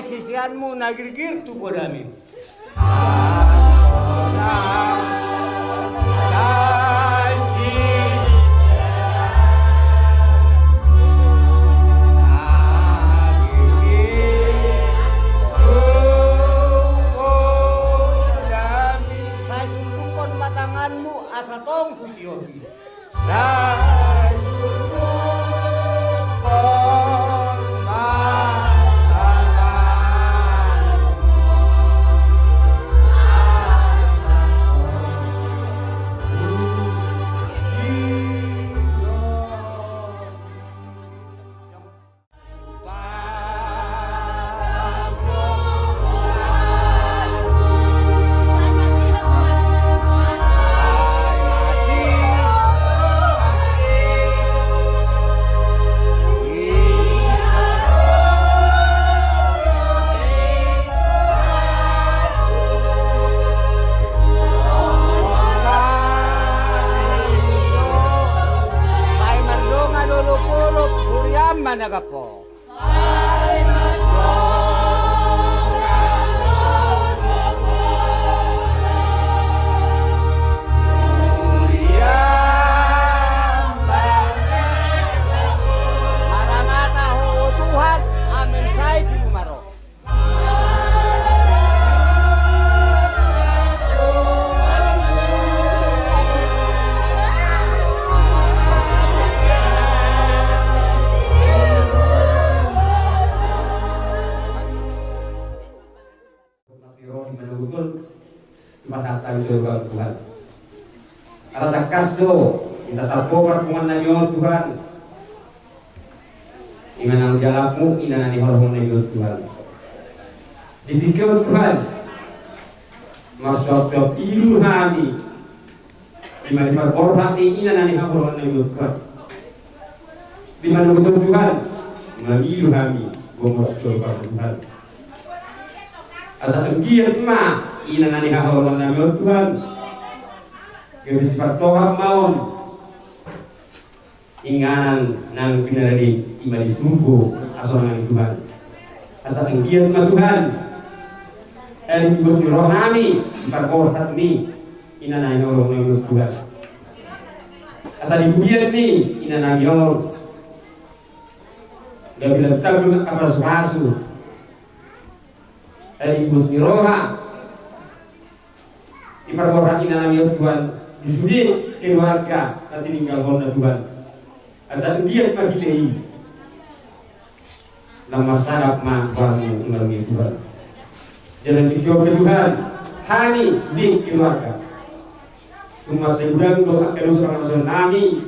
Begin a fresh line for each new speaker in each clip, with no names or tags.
Sisianmu nagir-gir tu kodami. Saya suruhkan matanganmu asa tong kutiogi. Mana kapo? Maranatha ho Tuhan, amin say di Bumaro. Datang surga Tuhan. Rasa kasdo kita tapokat pengen Tuhan. Imana jalapmu ina ni hormon Tuhan. Dipikir Tuhan. Masuk ilu kami. Imana berhati ina ni hormon Tuhan. Dimana betul Tuhan. Ilu kami gomos surga Tuhan. Asa giat mah ina nani hahawan nami Tuhan kami sifat tohak maun inganan nang pinaradi imali sungguh asal nang Tuhan asal enggiat ma Tuhan ibut rohani iparkohat ni ina nani hahawan nami Tuhan asal ibudiat ni ina nami hahawan dia bilang tahu kapal suhasu ibut roha iparkohat ina nami Tuhan disudi keluarga nanti tinggal honda Tuhan asal dia bagi lei nama sarap mangkamu ngalami Tuhan jalan hijau ke Tuhan hani di keluarga cuma segudang doa kelusaran nami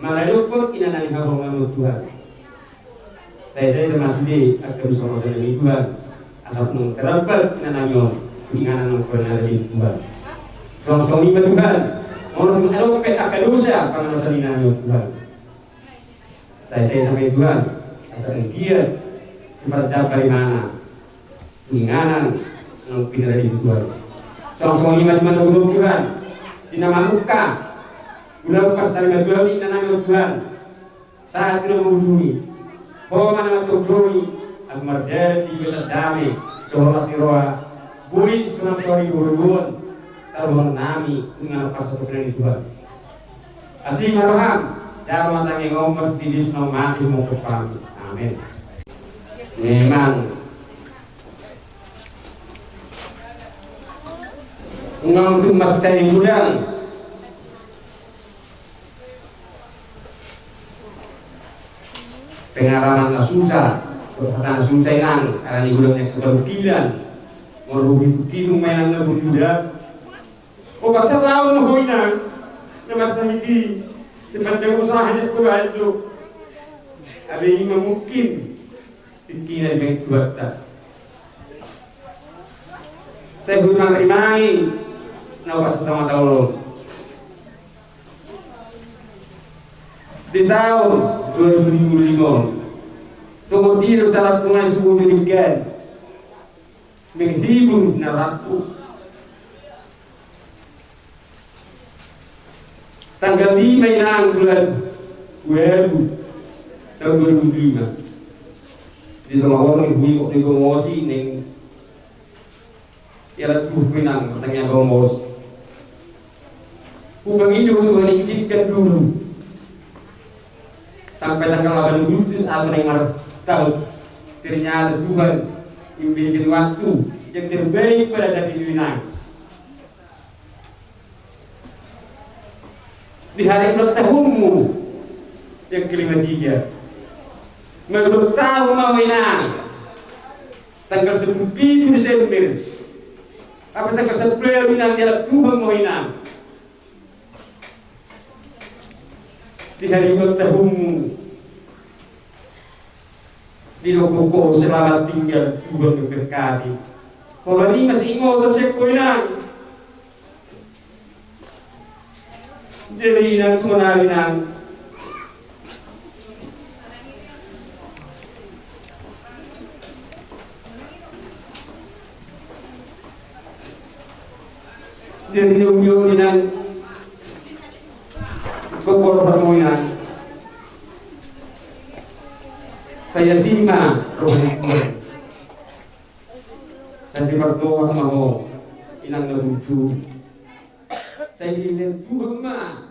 marayuk pun ina nami habong Tuhan saya termasuk di kelusaran nami Tuhan asal mengkerabat ina nami inganan mengkerabat Tuhan suami Tuhan orang itu akan dosa karena masalah Tuhan. Saya sampai Tuhan, asal dia berada dari mana, inganan yang pindah dari Tuhan. Soal iman Tuhan, di nama muka, ulang pasal Tuhan di nama Tuhan. saat kita menghubungi bahwa mana doi ak mardel di kota damai dohla siroa buli sunam sori burubun taruhan nami dengan pas satu keren Tuhan asih marham dalam matangnya ngomong di sunam mati mau kepami amin. Memang ngomong tu mas kain gudang pengalaman na susah, perkataan susah nang, karena ini gudangnya kebarukilan, mau begitu kinu mainan na berjuda. Oh pasal tahu mau inang, nama sahidi, semacam usahanya kuat tu, ada yang mungkin pikiran yang kuat tak. Saya guna rimai, nawas sama tahu. Di tahun 2005 kemudian salah sungai subuh demikian menghibur naraku tanggal 5 inang bulan Welu tahun 2005 di tengah orang ibu di gomosi neng ialah tuh pinang tengah gomos ubang ini untuk mengizinkan dulu sampai tanggal 8 Agustus aku dengar tahu ternyata Tuhan memberikan waktu yang terbaik pada diri Yunani. Di hari ulang tahunmu yang ke-53 menurut tahu mawinang tanggal 10 Desember apa tanggal 10 Yunani adalah Tuhan mawinang di hari ulang tahunmu di Lokoko selamat tinggal Tuhan memberkati. Kalau ini masih mau tersekoinang jadi nang sonari nang jadi nyong nang kokor permoinan saya sima rohnya dan berdoa mau inang lucu saya ingin Tuhan mah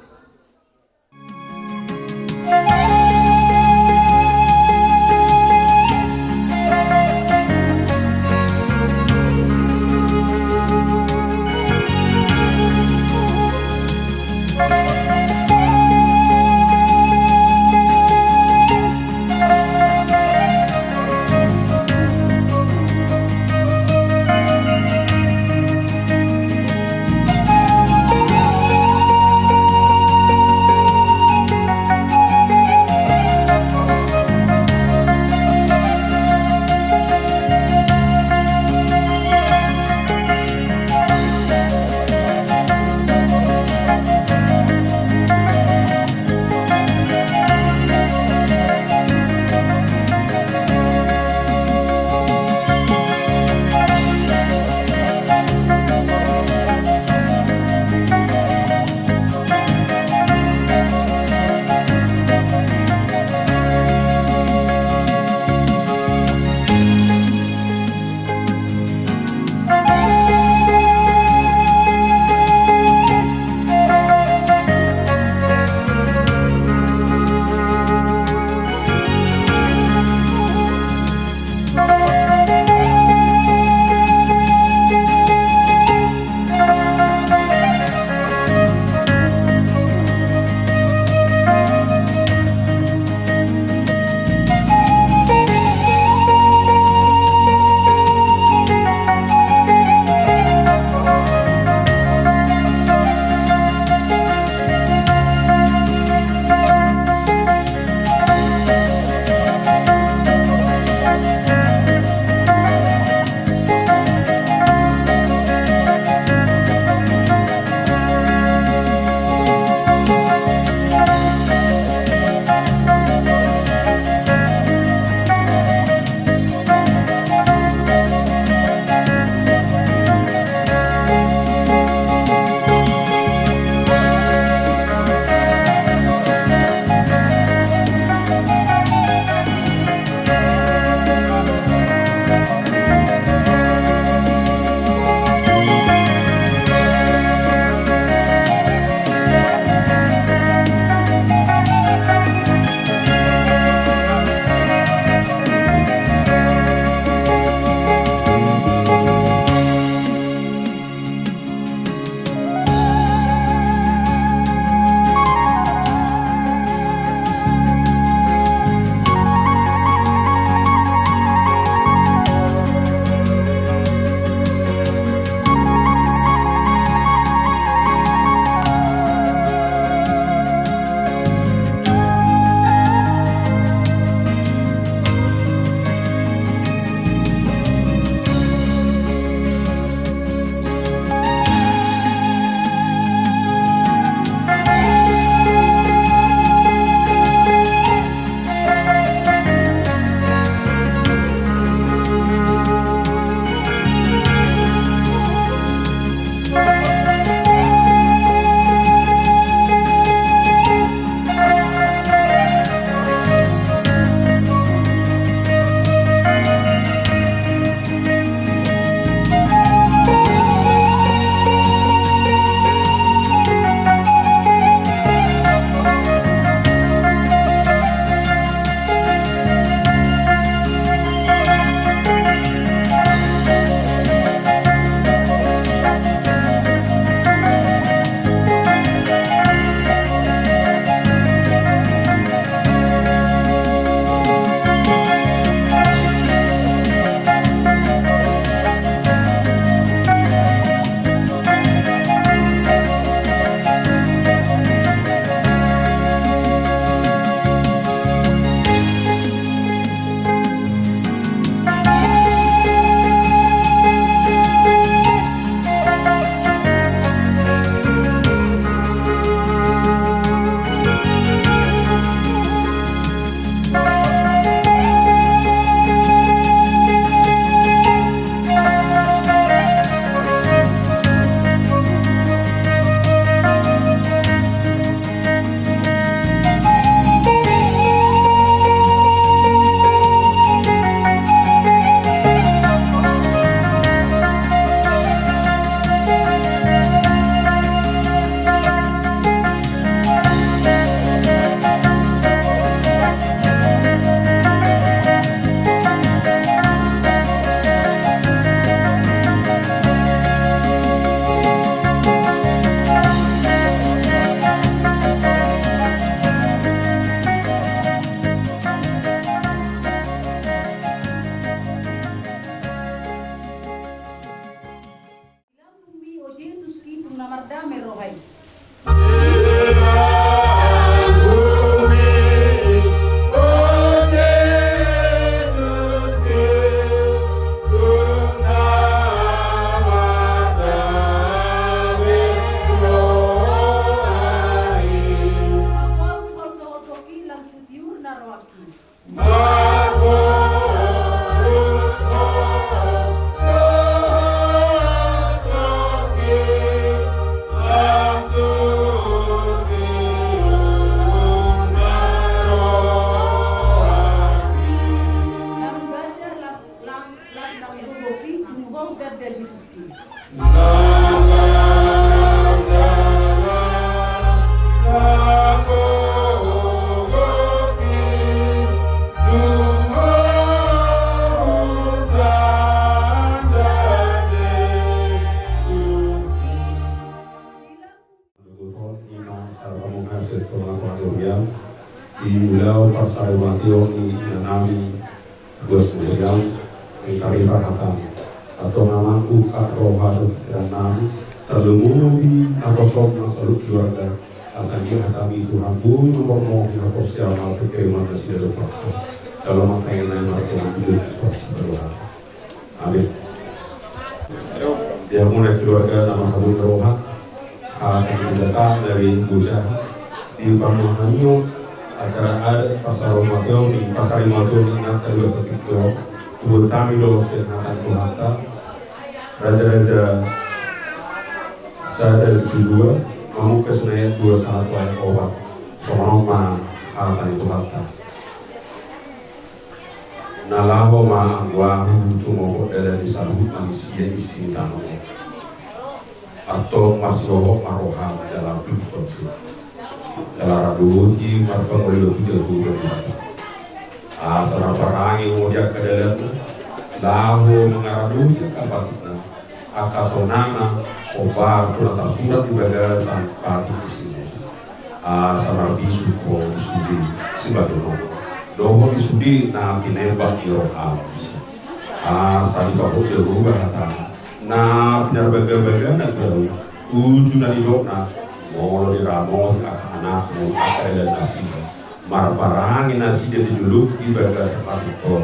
Boh dan Yesus.
Iulau pasai matio ni nanami dua sembilan kari perhatan atau nama uka rohar dan nami terlumuri atau somna salut keluarga asal hatami Tuhan pun nomor mau atau siapa kekeiman dan siapa faktor dalam materi yang Tuhan Yesus berdoa. Amin. Dia mulai keluarga nama kabul rohar akan datang dari Busa di Pamuhanyo acara adat pasar Mateo di pasar Mateo di Natal 23 Kami do senatan kuhata raja-raja sadar kedua mau kesenayat 21 ayat obat somama hata itu hata nalaho ma angwahu tumoho dari sabut manusia isi tanah atau masroho maroha dalam hidup dalam raduji marpang oleh tujuh asal perangi mulia ke dalam lahu mengaraduji kabatna akatonana obat atau surat di bagasan pati sini asal bisuko disudi sebagai doho disudi na kinebak iroham asal bahu jerubah kata na biar baga-baga na garu ujuna idokna mau di ramo anak mau dan nasi marparangin nasi dia dijuluk di bagas masuk tol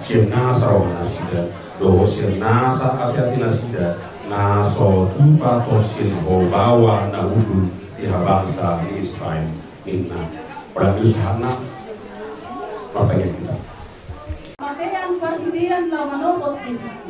sirna sarau nasi dan doho sirna saat hati nasi dan naso tupa tosin ho bawa na udu di bangsa di Israel inna berarti sana pertanyaan kita
Matean perjudian lawan obat Yesus.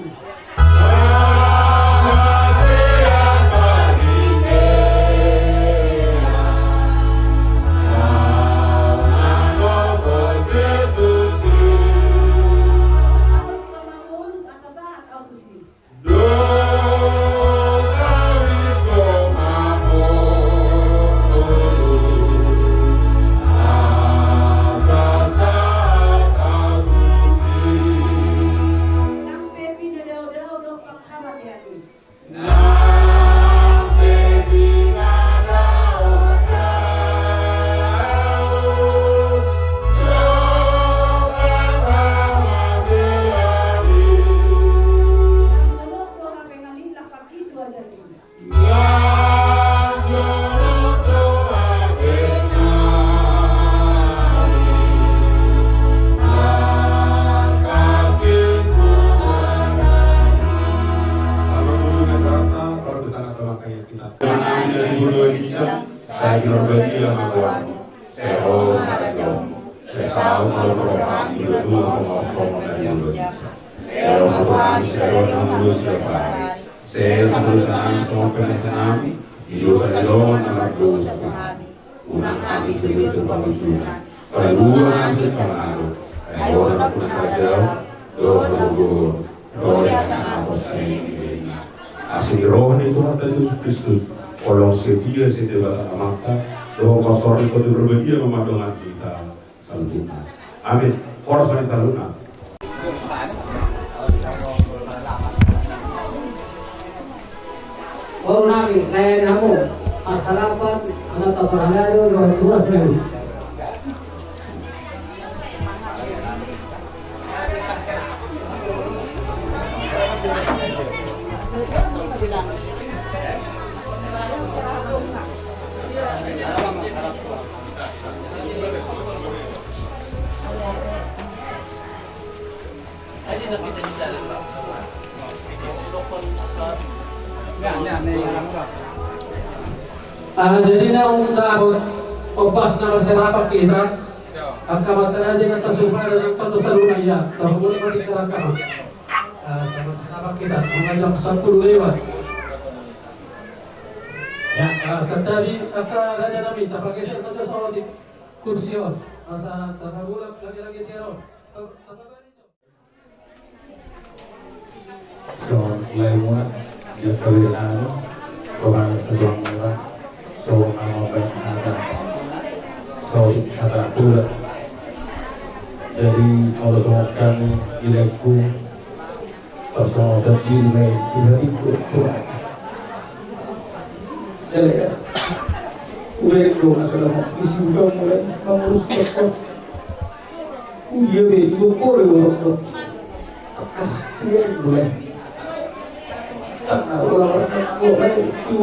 Asli roh itu kata Yesus Kristus kalau setia setia maka roh kosor itu berbahagia memadongan kita saluna. Amin. Horas main saluna.
Oh nabi, lain kamu. Asalapat anak taparalayo dua seribu.
Jadi nang dapat opas na masyarakat kita ang kamaterajan at tasupara ng pandosalunaya tahun mati karakam sa masyarakat kita mengajak satu lewat ya sa tabi kata raja namin tapagay siya tayo sa ating kursyon sa tapagulak lagi-lagi tiro
mulai muat dia kawin orang kedua murah so nama baik ada so kata pula jadi kalau semua kami ilaiku personal sendiri mai tidak ikut Tuhan jadi udah itu masalah isi udah mulai mengurus kekot iya be ibu kore orang akas dia mulai orang-orang itu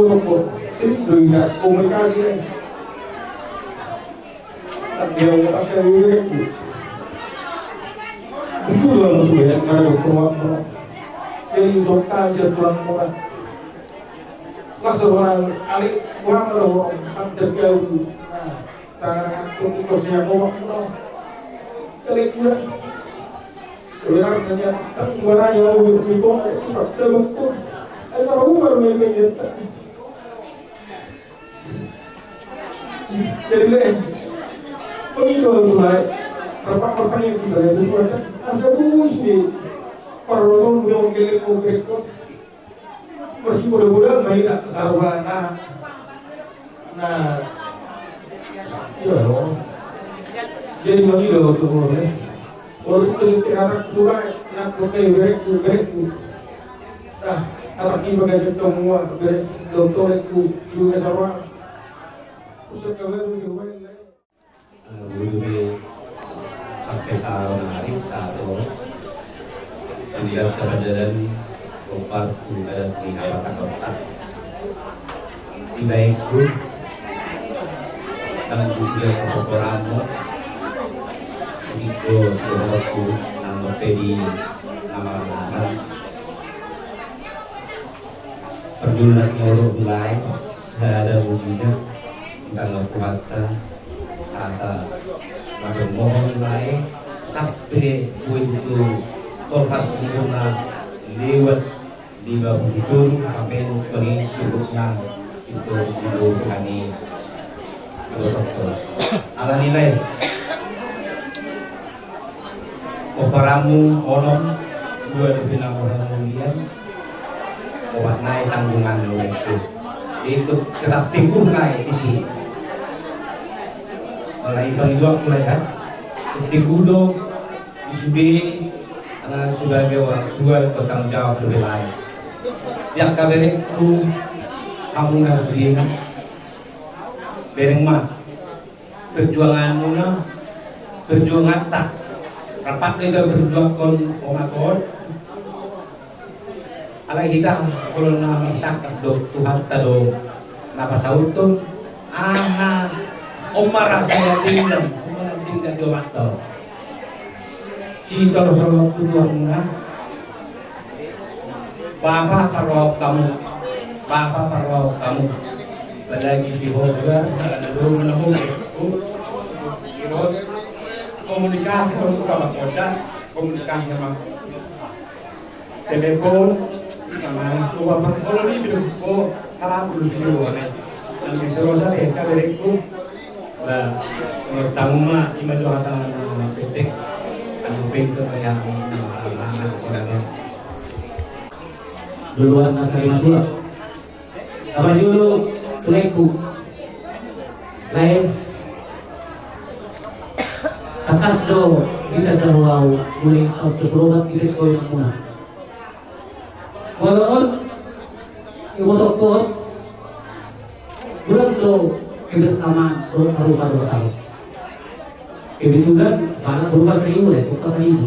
sering melihat komunikasi dia pakai itu itu lah betul ya karena keluar jadi sokan setelah orang masa orang alik orang orang terjauh tangan untuk siapa orang kali pula sebenarnya kan barang yang itu sebab sebab asal umur memang jadi pemilu mulai pertanyaan kita itu ada asal umur sih orang yang gelap konkret masih mudah-mudahan banyak sarwana nah iya loh jadi pemilu tuh orang itu anak tua nak pakai berek nah anak ini bagai semua doktor itu juga sama usah kawin
Budi sampai tahun hari satu tidak kebenaran opat sudah dinyatakan otak tidak ikut dan juga keporamu itu sesuatu nama pedi nama perjuangan orang mulai ada wujudnya tentang kuasa kata mohon mulai sampai untuk korpas sempurna lewat di bawah itu sampai pergi surutnya itu dulu kami dokter ala nilai operamu onom dua bina orang kemudian mewarnai tanggungan lo itu tetap tinggung naik isi mulai juga mulai kan tinggudo disudi sebagai orang tua bertanggung jawab lebih lain yang kalian itu kamu harus diingat bereng mah perjuanganmu na perjuangan tak rapat kita berjuang kon omakon alai kita kalau nama sakit dok Tuhan tado napa sautun ana omar rasanya tinggal di waktu jika Rasulullah Tuhan Bapak parwau kamu lagi di hoga ada dulu menemu komunikasi untuk kawan kota komunikasi sama telepon sama bapak kalau ini bilang harap dulu dulu dan misalnya saya kabarku lah pertama ima doa petik anu pintu yang nama
duluan masa lima puluh apa dulu tuleku lain atas do kita terlalu mulai kau sebelum kita kau yang muna walaupun ibu dokter belum do kebersamaan terus serupa 2 tahun kebetulan karena berubah seribu ya berubah seribu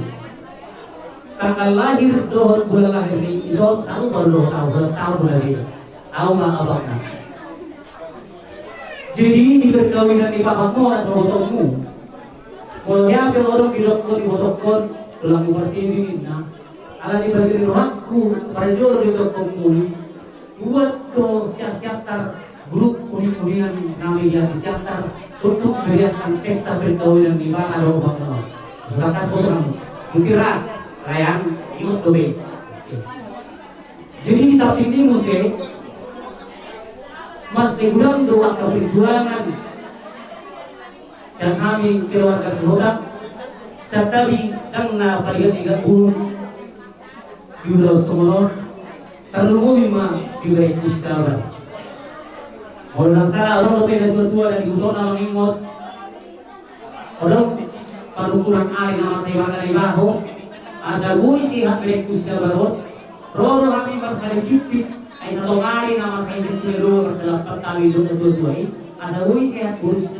tanggal lahir dohon bulan lahir ini dohon selalu baru 2 tahun bertahun bulan ini tahu nggak abangnya jadi di perkawinan di papamu ada sebotongmu kalau ya orang di dokter dalam bertindih nah ada di bagian waktu pada jodoh di doktermu buat do siasatan grup kuning-kuningan kami yang disiapkan untuk meriahkan pesta perkawinan di mana ada obang sebatas orang mungkin Rayang ikut dobe. Jadi di samping ini masih kurang doa keperjuangan dan kami keluarga semoga setabi dan na palihan 30 Yudo Somoro terlumui ma ibay kustawa. Kalau nang salah orang lebih dari tua dan ibu nama mengingot orang panukuran ari nama saya dari bahu asal bui si hak ibay kustawa rodo kami bersari jupit ay satu hari nama saya sesuai berdapat tali itu tua ini asal bui si hak urus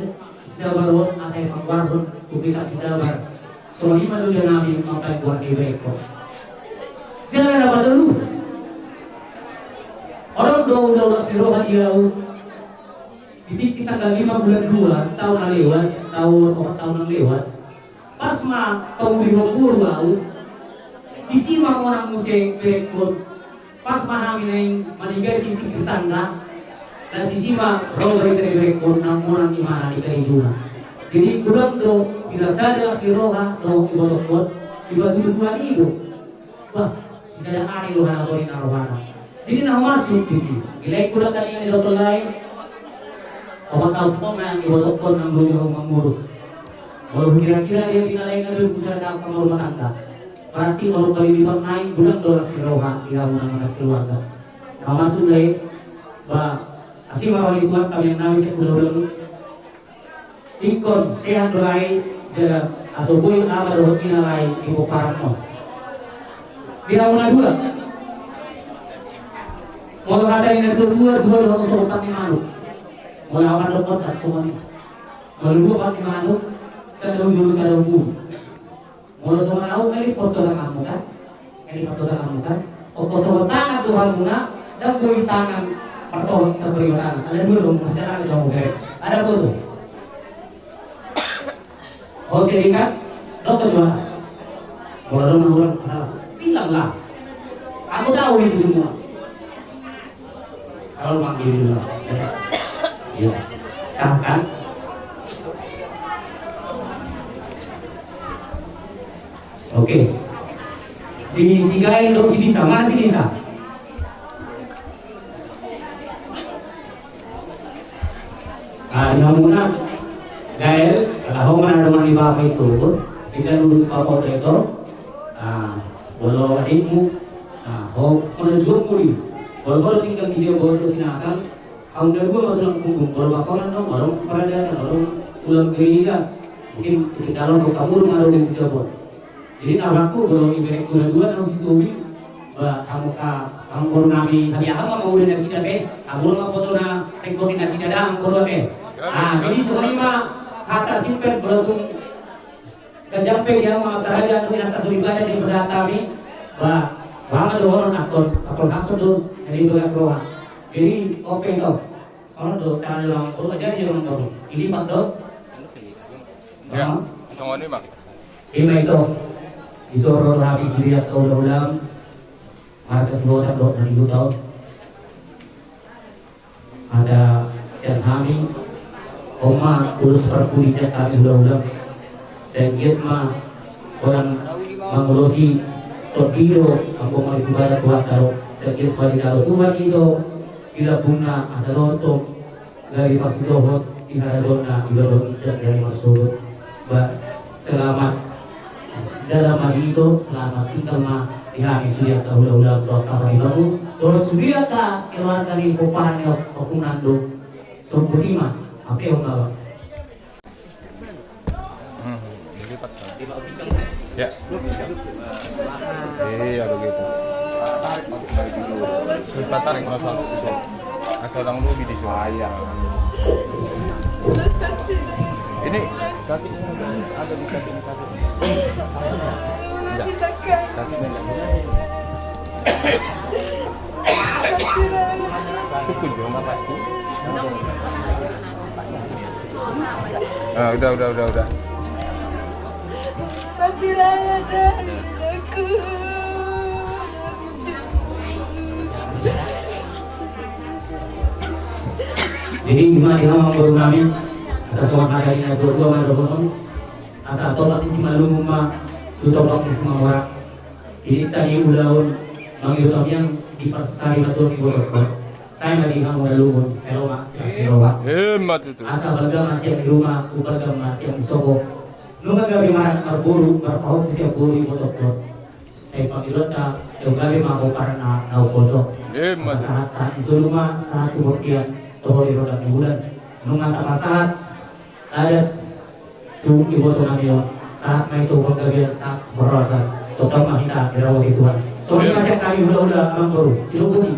kustawa asal pangwarun kupisa kustawa so lima dulu nabi sampai buat ibay ko jangan dapat dulu orang doa siroha ilau di tanggal 5 bulan 2 tahun yang lewat tahun yang lewat pas mah pemulih purwau disimang orang musik rekod pas mah namin meninggal di tetangga dan sisima roda dari rekod nang orang imana di kaijuna jadi kurang do tidak saja siroha do ibodokot ibadu Tuhan ibu wah sisa hari lo halakorin arwana jadi nah masuk di sini gilai kurang tadi yang dokter lain orang tahu semua yang ibodokot nang belum mengurus walau kira-kira dia dinilai ngadu pusat kamar rumah tangga berarti orang kali lipat naik bulan dolar siroha dia undang-undang keluarga nah masuk lain bah asih mawali Tuhan kami yang nawi sebulan ikon sehat doai jera asoboy ama do kinalai ibu parno dia una dua mau ada ini dua dong sopan ni malu mau lawan dokter tak semua ni mau dua pakai malu sedang dulu sedang dulu mau sama tahu ini foto kamu kan ini foto kamu kan opo sama tangan Tuhan muna dan bui tangan pertolong seperti tangan ada dulu dong masyarakat dong ada betul. Oh sehingga dokter jual, kalau orang salah, bilanglah. Aku tahu itu semua. Kalau manggil dulu, ya, sah kan? Oke, disinggahin dong si bisa, mana si bisa? Ah, di Gael, kalau mana ada mani bapak itu, tidak lulus apa itu, walau adikmu, menunjuk muli, walau tinggal di dia bawa terus nakal, kamu dan gue mau punggung, kalau bakalan dong, orang peradaan, orang pulang gereja, mungkin kalau kamu rumah di Jawa, jadi naraku kalau ibarat dua harus tuwi, kamu baru nami, tapi kamu mau udah nasi dada, kamu mau foto na, tengkokin nasi dada, baru jadi semuanya kata simpel belatung kejampe yang matahari atau yang tak ibadah di pesawat kami bahwa orang aktor kasut tuh dari belas roh jadi open tuh soalnya tuh cara orang tua aja dia orang tua ini pak dok
ya semua ini mak
ini itu disuruh habis lihat ulang harga sebuah dok dari itu tahun ada siat kami Oma urus perpu dicetak ulang-ulang Segit mah orang mengurusi Tokiro aku mau disubarat buat karo Segit pada karo Tuhan itu bila bunga asaloto dari pasudohot di haradona ibadon ijat dari masuk selamat dalam hari itu selamat tinggal mah di hari sudah ulang-ulang doa kapai baru doa sudah tak keluarga di koparan yang okunando sempurna apa yang bawa?
Ya. Iya begitu. Kita tarik asal yang lebih di sini. Ini kaki ada di kaki. Enggak. Kakinya enggak. Cukup juga pasti. Udah.
Masih raya dari aku.
Jadi gimana ya baru kami sesuatu ada di dua mana doang asal tolak isi malu rumah tutup waktu semua orang ini tadi ulaun manggil yang dipersari betul di bawah saya lagi kamu ada lumun serowa
hemat itu
asal bagang yang di rumah bagang yang di soko nunggak gabi marak berburu berpaut di siap buru di botol saya panggil tak saya gabi mau karena tahu kosong saat isuluma saat uborkian toho di roda bulan nungan saat ada tu ibu tu namiyo saat may tu paggabian saat berasa total mahina dirawat Tuhan. So ini masih kami hula-hula amang baru silubuni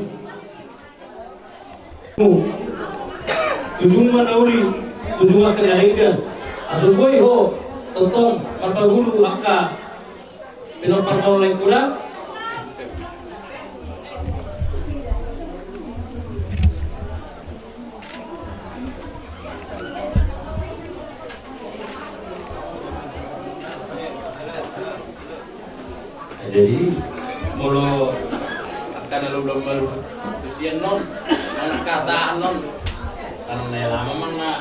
Tujung manauri, tujung kenaikan. Atau boy ho, totong pagpagulu angka pinapagawa lang kulang.
Jadi mulu akan belum baru usia non anak kata non karena lama mana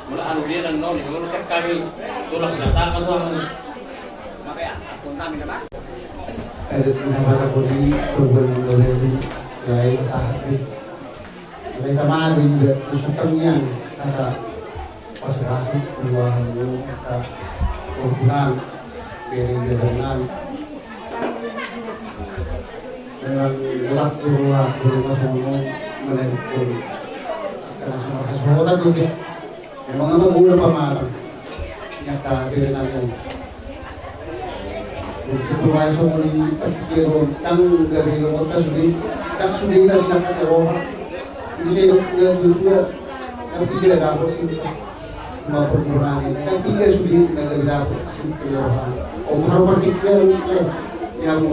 mula anu dia dan non mulu kami tulang dasar kan tuh makanya akun kami apa
ada nama kodi gubernur lain saat ini mereka mari kesukaannya kata pas masuk keluar dulu kata hubungan dengan ulat ulat berumah semua menentukan karena semua kesemuanya juga memang apa bulan pamarang nyata dengan yang untuk masuk di perkiraan tang dari kota sudah nasib roh ini saya juga tapi dia dapat sih mau perkiraan dan tiga sudah negara dapat sih kerohan omong perkiraan yang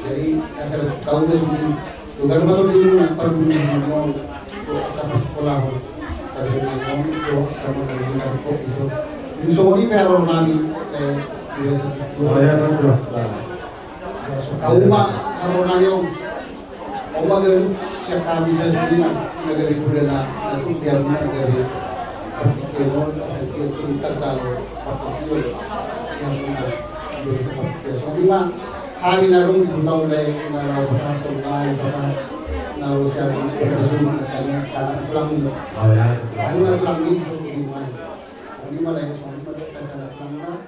jadi saya tahu dia sudah juga baru di rumah perlu mau sampai sekolah dari mau itu sama dengan kopi itu ini semua ini perlu nami kau mak kalau nayong oma kan siapa bisa sendiri negara budaya itu biar negara pertikaian itu terlalu pertikaian yang benar seperti itu lima hari narung tahun lagi naruh satu kali naruh siapa berasumsi karena pulang karena pulang ini semua ini malah yang semua pasal pulang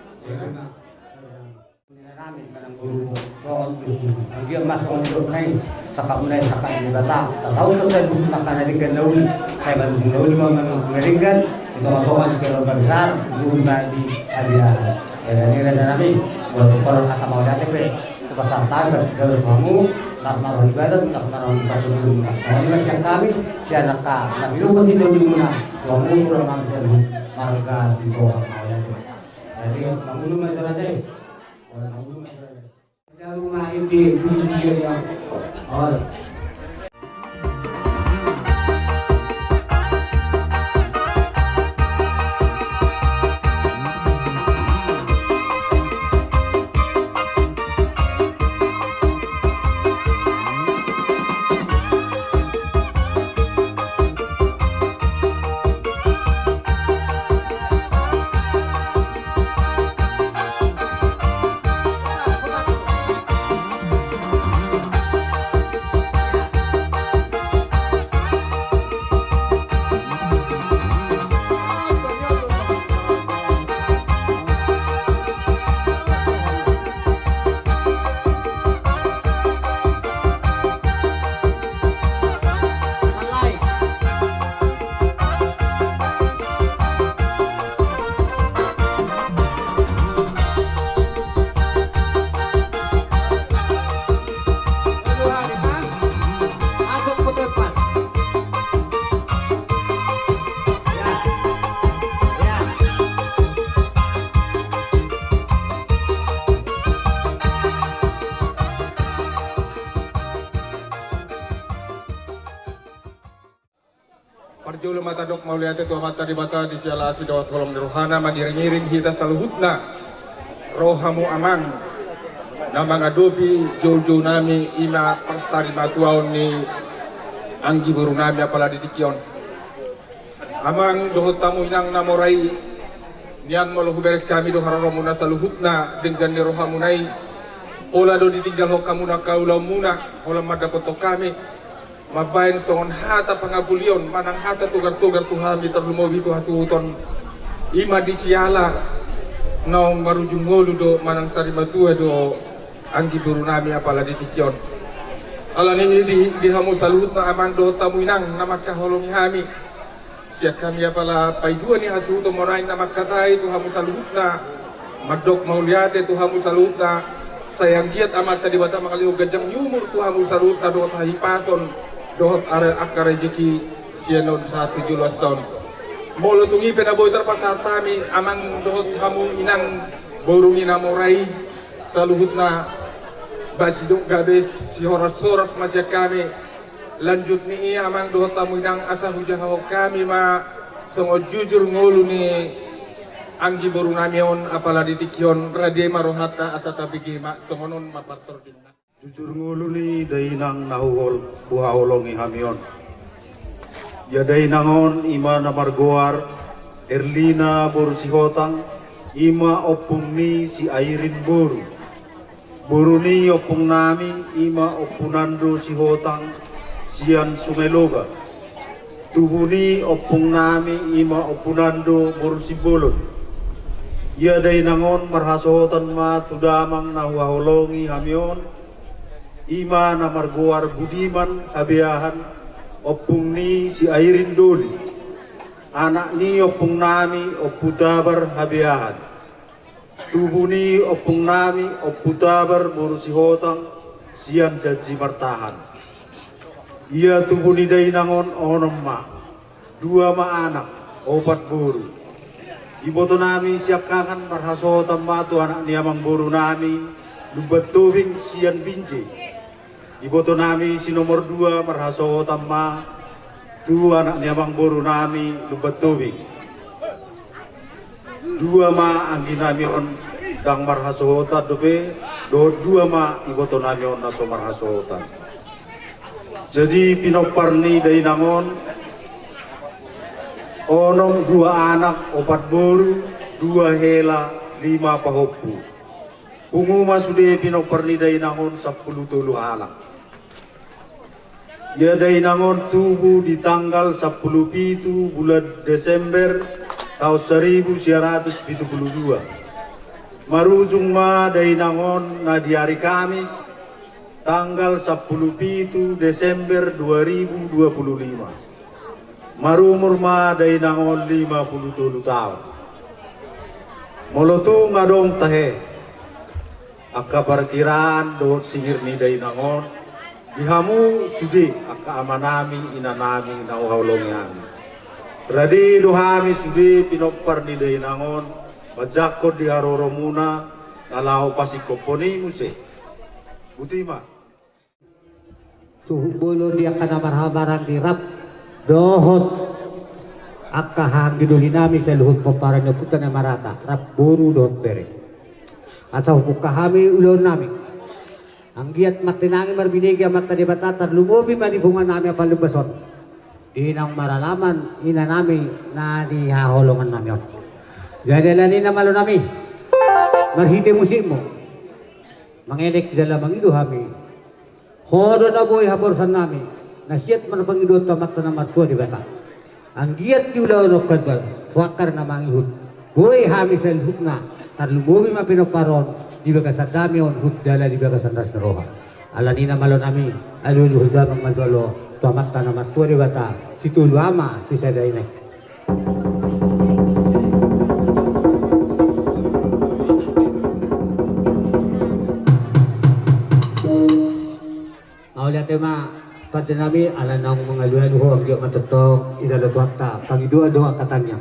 dia masuk untuk naik sakap mulai sakap ini bata tahu tu saya bukan akan ada kendali saya baru kendali mengeringkan untuk membawa ke lomba besar guna di hadiah ini rencana kami buat kalau kata mau datang ke pasar tangan ke kamu kasar ibadah kasar ibadah dulu soalnya macam kami si anak kami lu pasti dulu mana kamu kurang mampu marga si bawah mau datang jadi kamu lu macam aja
rumah ini video yang
Parjulu mata dok mauliate tu mata di mata di siala asidawat kolom rohana magiring-iring hita saluhutna rohamu aman namang adopi jojo nami ima persari matuaon ni anggi baru nami apala di tikion amang dohot tamu inang namorai niang maluhu berek kami do hararomuna saluhutna dengan ni rohamunai ola do ditinggal hokamuna kaulau muna ola madapoto kami mabain songon hata pangabulion manang hata tugar-tugar tuhami terlumobi tu hasuton ima di siala naong marujung ngolu do manang sari matua do anggi buru nami apala di tikion Alani di hamu salut na amang do tamuinang na magkaholongi hami. Siya kami pala paiduan ni hasu to morain na magkatay to hamu salut na magdok mauliate to hamu salut na sayang giat amat tadi bata makaliw gajang yumur to hamu salut na doot hahipason doot are akar rezeki siya non sa 17 taon. Molo tungi penaboy terpasatami amang doot hamu inang borungi na morai saluhut na basidok gabes si horas-horas masya kami lanjut ni amang doh tamu nang asa hujahaw kami ma songo jujur ngolu ni anggi boru namion apala ditikyon radie marohata asa tabigi ma songonon mapartor dinna
jujur ngulu ni dainang nahuhol buhaholongi hamion ya dainangon ima namargoar Erlina boru si hotang ima opung ni si Airin boru ni opung nami ima opunando si hotang sian sumeloga tubuni opung nami ima opunando boru si bolon ia dainangon marhasohotan ma tudamang nahuaholongi hamion ima namargoar budiman abeahan opung ni si Airin doli anak ni opung nami oputabar habeahan tubuni opung nami oputabar boru si hotang sian jaji martahan ia tubuni dainangon onom ma dua ma anak opat boru iboto nami siap kangen marhasohotan ma tu anak niamang boru nami lubat tubing sian binje iboto nami si nomor 2 marhasohotan ma tu anak niamang boru nami lubat tubing dua ma anggi nami on dang marhasohotan dobe do 2 ma iboto nami on naso marhasohotan jadi pinoparni dainangon onom 2 anak 4 boru 2 hela 5 pahopu ungu masude pinoparni dainangon 10 tolu anak ya dainangon tubuh di tanggal 10 pitu bulan Desember tahun 1972 marujung ma dainangon na di hari Kamis tanggal 10 pitu Desember 2025 marumur ma dainangon 57 tahun molotu ngadong tahe akka parkiraan do singir ni dainangon dihamu sudi akka amanami inanami nauhaulongi ami radi dohami sudi pinopar ni dainangon majakod di haroromuna nalau pasikoponi muse butima
suhu bolo dia kana marhamarang dirap dohot akahang gidulhinami sa luhut paparan na puta na marata rap buru dohot bere asa hukuk kahami ulon nami ang giat matinangi marbinigi amat tadi batatar lumobi manibungan nami apal lubason di nang maralaman ina nami na di haholongan nami jadi lani na malo nami marhiti musik mo mangenek jalamang itu hami hodo na boy haborsan nami nasiat manapangidot tamat na martua di bata ang giat di ulaw nokkan ba wakar na mangihut boy hami sa hut na tarlumubi mapinoparon di bagasan dami on hut jala di bagasan ras na roha alani na malo nami aluluhul damang madwalo tamat na martua di bata si tulwama si sadainay Aulia tema pada nabi ala nang mga luha-luho ang diyo matatok isalatwata pangidua-dua katanya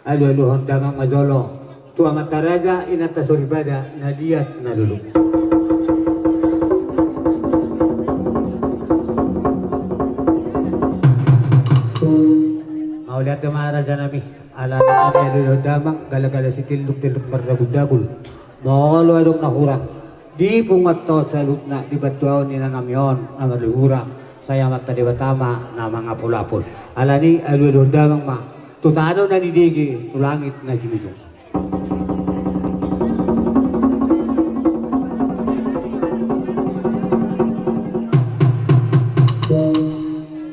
aluha-luho ang damang mazolo tuwa mataraja inatasuribada na diyat na lulu Aulia tema raja nabi ala nang aluha damang galagala si tilduk-tilduk mardagul-dagul mawalo adong nakurang di pungato sa lutna di batuaw ni nanamyon na malihura saya mata di batama na mga pulapol alani alulundamang ma tutano na didigi tulangit na simiso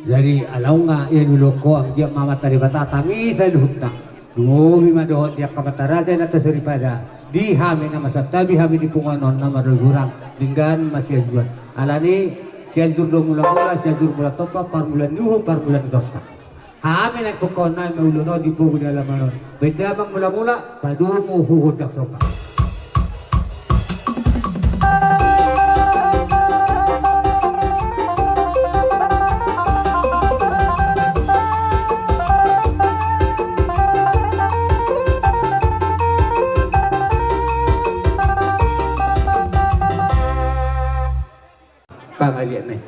jadi alaw nga yanuloko ang diyak mamata di batatami sa lutna lumi madohot diyak kamatarasan at tasuripada di hami na masatabi hami di punganon na marugurang linggan masyajuan alani siya jurdo mula-mula, siya jur mula topa, parmulan nuho, parmulan dosa. Amin ay kukonay mauluno di po gudalamanon. Beda mang mula-mula, padumo huhod ak sopa. Pangalian nih.